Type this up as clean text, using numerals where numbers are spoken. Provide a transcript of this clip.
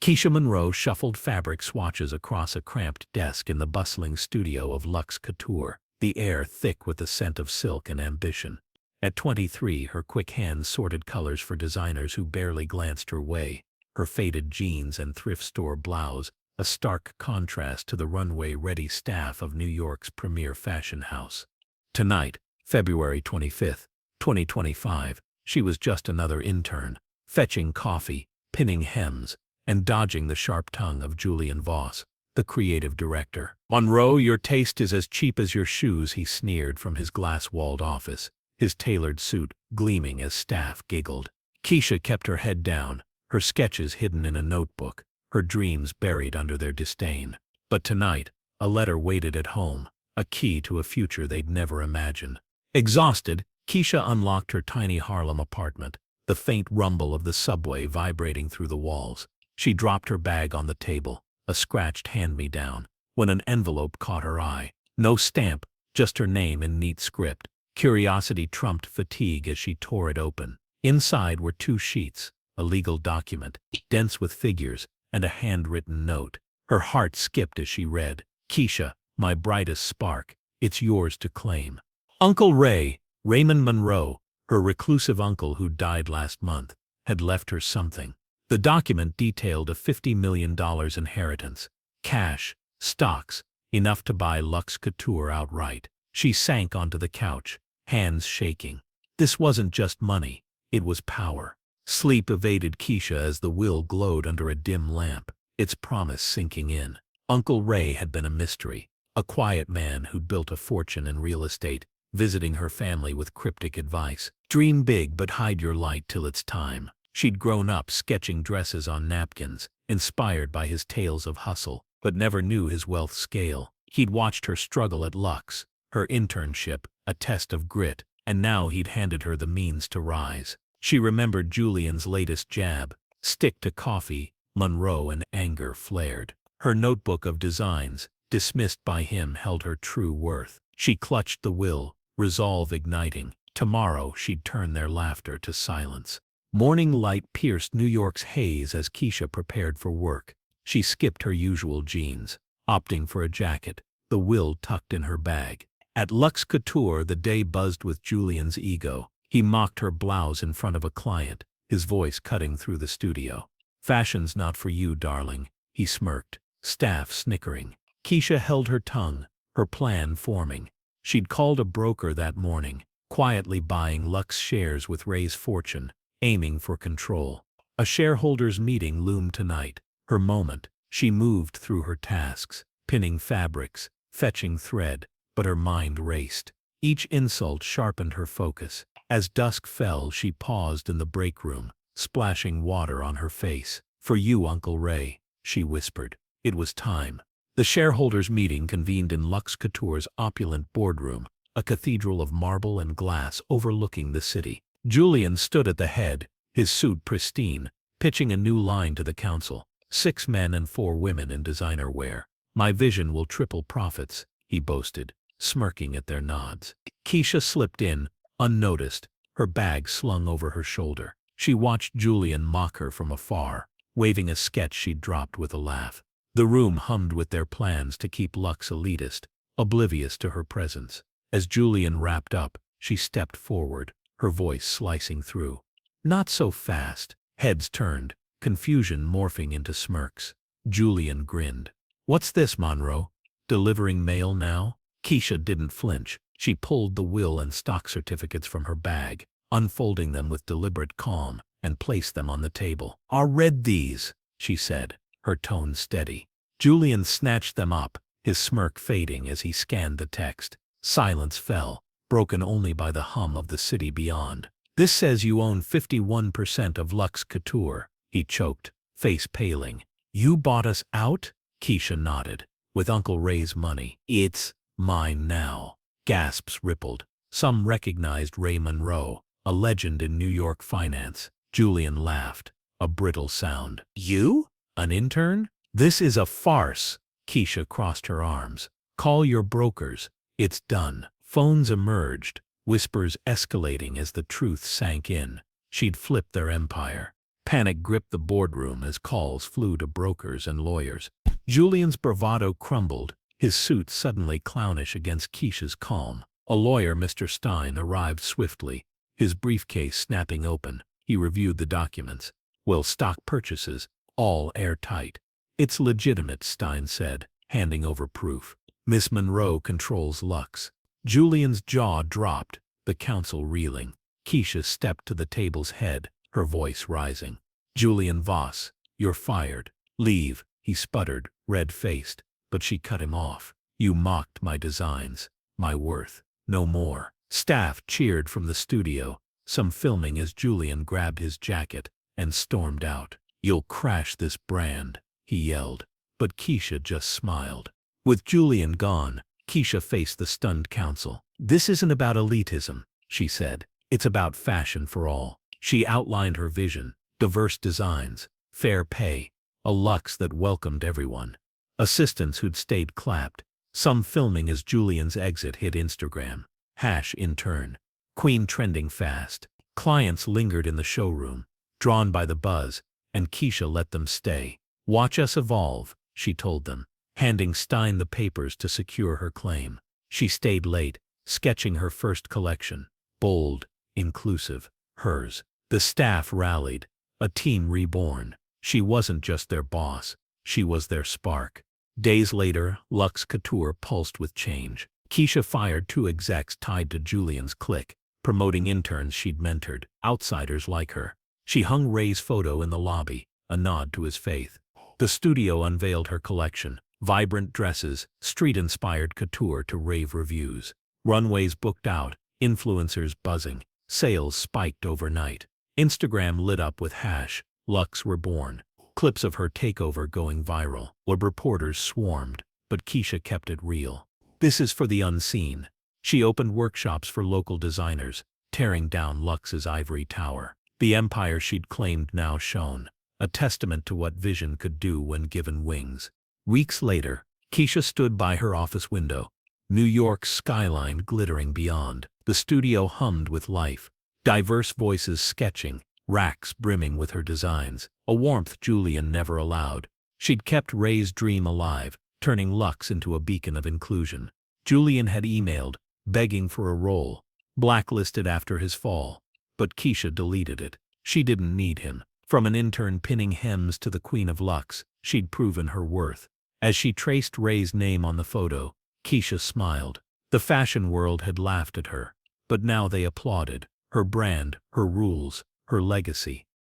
Keisha Monroe shuffled fabric swatches across a cramped desk in the bustling studio of Luxe Couture, the air thick with the scent of silk and ambition. At 23, her quick hands sorted colors for designers who barely glanced her way, her faded jeans and thrift store blouse, a stark contrast to the runway-ready staff of New York's premier fashion house. Tonight, February 25, 2025, she was just another intern, fetching coffee, pinning hems, and dodging the sharp tongue of Julian Voss, the creative director. "Monroe, your taste is as cheap as your shoes," he sneered from his glass-walled office, his tailored suit gleaming as staff giggled. Keisha kept her head down, her sketches hidden in a notebook, her dreams buried under their disdain. But tonight, a letter waited at home, a key to a future they'd never imagined. Exhausted, Keisha unlocked her tiny Harlem apartment, the faint rumble of the subway vibrating through the walls. She dropped her bag on the table, a scratched hand-me-down, when an envelope caught her eye. No stamp, just her name in neat script. Curiosity trumped fatigue as she tore it open. Inside were 2 sheets, a legal document, dense with figures, and a handwritten note. Her heart skipped as she read, "Keisha, my brightest spark, it's yours to claim. Uncle Ray, Raymond Monroe, her reclusive uncle who died last month, had left her something." The document detailed a $50 million inheritance, cash, stocks, enough to buy Luxe Couture outright. She sank onto the couch, hands shaking. This wasn't just money, it was power. Sleep evaded Keisha as the will glowed under a dim lamp, its promise sinking in. Uncle Ray had been a mystery, a quiet man who'd built a fortune in real estate, visiting her family with cryptic advice. "Dream big but hide your light till it's time." She'd grown up sketching dresses on napkins, inspired by his tales of hustle, but never knew his wealth scale. He'd watched her struggle at Luxe, her internship, a test of grit, and now he'd handed her the means to rise. She remembered Julian's latest jab, "Stick to coffee." Monroe and anger flared. Her notebook of designs, dismissed by him, held her true worth. She clutched the will, resolve igniting. Tomorrow she'd turn their laughter to silence. Morning light pierced New York's haze as Keisha prepared for work. She skipped her usual jeans, opting for a jacket, the will tucked in her bag. At Luxe Couture, the day buzzed with Julian's ego. He mocked her blouse in front of a client, his voice cutting through the studio. "Fashion's not for you, darling," he smirked, staff snickering. Keisha held her tongue, her plan forming. She'd called a broker that morning, quietly buying Luxe shares with Ray's fortune, aiming for control. A shareholders' meeting loomed tonight, her moment. She moved through her tasks, pinning fabrics, fetching thread, but her mind raced. Each insult sharpened her focus. As dusk fell, she paused in the break room, splashing water on her face. "For you, Uncle Ray," she whispered. It was time. The shareholders' meeting convened in Luxe Couture's opulent boardroom, a cathedral of marble and glass overlooking the city. Julian stood at the head, his suit pristine, pitching a new line to the council. 6 men and 4 women in designer wear. "My vision will triple profits," he boasted, smirking at their nods. Keisha slipped in, unnoticed, her bag slung over her shoulder. She watched Julian mock her from afar, waving a sketch she'd dropped with a laugh. The room hummed with their plans to keep Luxe elitist, oblivious to her presence. As Julian wrapped up, she stepped forward, her voice slicing through. "Not so fast." Heads turned, confusion morphing into smirks. Julian grinned. "What's this, Monroe? Delivering mail now?" Keisha didn't flinch. She pulled the will and stock certificates from her bag, unfolding them with deliberate calm, and placed them on the table. "I read these," she said, her tone steady. Julian snatched them up, his smirk fading as he scanned the text. Silence fell, broken only by the hum of the city beyond. "This says you own 51% of Luxe Couture," he choked, face paling. "You bought us out?" Keisha nodded. "With Uncle Ray's money. It's mine now." Gasps rippled. Some recognized Ray Monroe, a legend in New York finance. Julian laughed, a brittle sound. "You? An intern? This is a farce." Keisha crossed her arms. "Call your brokers. It's done." Phones emerged, whispers escalating as the truth sank in. She'd flipped their empire. Panic gripped the boardroom as calls flew to brokers and lawyers. Julian's bravado crumbled, his suit suddenly clownish against Keisha's calm. A lawyer, Mr. Stein, arrived swiftly, his briefcase snapping open. He reviewed the documents. Will stock purchases, all airtight. It's legitimate, Stein said, handing over proof. Miss Monroe controls Luxe. Julian's jaw dropped, the counsel reeling. Keisha stepped to the table's head, her voice rising. Julian Voss, you're fired. Leave, he sputtered, red-faced, but she cut him off. You mocked my designs, my worth. No more. Staff cheered from the studio, some filming as Julian grabbed his jacket and stormed out. You'll crash this brand, he yelled, but Keisha just smiled. With Julian gone, Keisha faced the stunned counsel. This isn't about elitism, she said. It's about fashion for all. She outlined her vision, diverse designs, fair pay, a Luxe that welcomed everyone. Assistants who'd stayed clapped, some filming as Julian's exit hit Instagram. #Intern. Queen trending fast. Clients lingered in the showroom, drawn by the buzz, and Keisha let them stay. Watch us evolve, she told them, handing Stein the papers to secure her claim. She stayed late, sketching her first collection. Bold, inclusive, hers. The staff rallied, a team reborn. She wasn't just their boss, she was their spark. Days later, Luxe Couture pulsed with change. Keisha fired 2 execs tied to Julian's clique, promoting interns she'd mentored, outsiders like her. She hung Ray's photo in the lobby, a nod to his faith. The studio unveiled her collection, vibrant dresses, street-inspired couture to rave reviews. Runways booked out, influencers buzzing, sales spiked overnight. Instagram lit up with #Luxe Reborn. Clips of her takeover going viral. Web reporters swarmed, but Keisha kept it real. This is for the unseen. She opened workshops for local designers, tearing down Luxe's ivory tower. The empire she'd claimed now shone, a testament to what vision could do when given wings. Weeks later, Keisha stood by her office window, New York's skyline glittering beyond. The studio hummed with life, diverse voices sketching, racks brimming with her designs, a warmth Julian never allowed. She'd kept Ray's dream alive, turning Luxe into a beacon of inclusion. Julian had emailed, begging for a role, blacklisted after his fall, but Keisha deleted it. She didn't need him. From an intern pinning hems to the queen of Luxe, she'd proven her worth. As she traced Ray's name on the photo, Keisha smiled. The fashion world had laughed at her, but now they applauded. Her brand, her rules, her legacy.